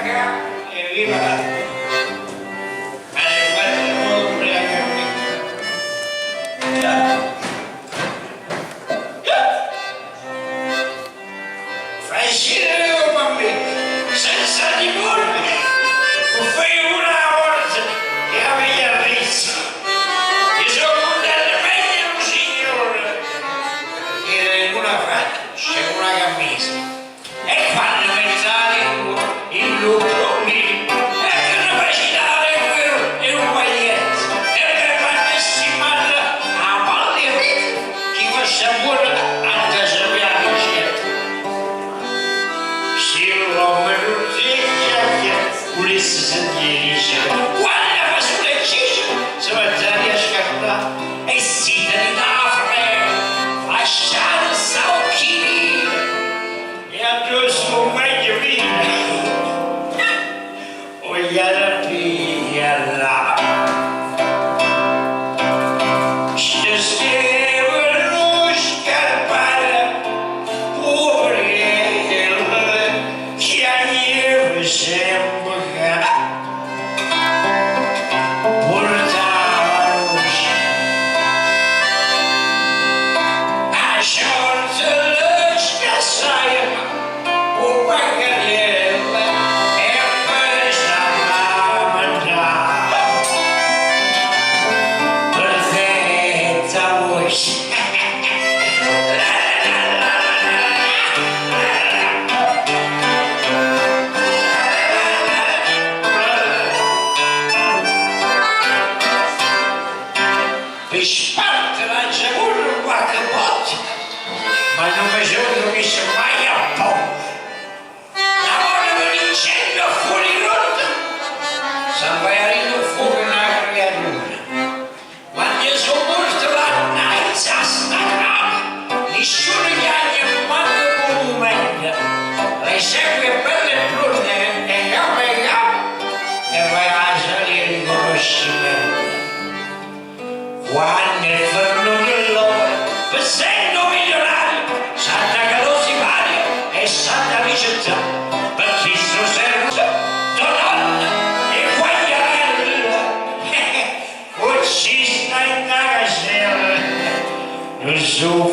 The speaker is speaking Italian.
cacca e viva la ma ne fate molto fai scendere un bambino senza timore fai una volta e avevi a rizzo io sono contento meglio un signore perché una faccia c'è una camisa e quando pensare il lucro mi e che ne facilare e un maglietto e per quando si parla a palle chi fa sapore anche se abbiamo certo si l'uomo non si chiacchiera Ulisse sentieri quando fa sulle ciccia si va a riescare e si teneva freddo lasciare occhi e addosso un meglio vino vogliare via là scrivono scarpare pure che io sembra ma non mi sono messo mai a poco. Lavorano l'incendio fuori rotta, s'appaiano fuori una creatura. Quando io sono morto la naizza sta grave, nessuno gli ha manco monumento. Le segue belle brune e gambe e vai a salire il riconoscimento. Quando il forno dell'ora, essendo milionario, Santa Calossi Mario e Santa Vicenzia, per Cristo servo, Dononna e Guagliarella, uccisa in una casella, non so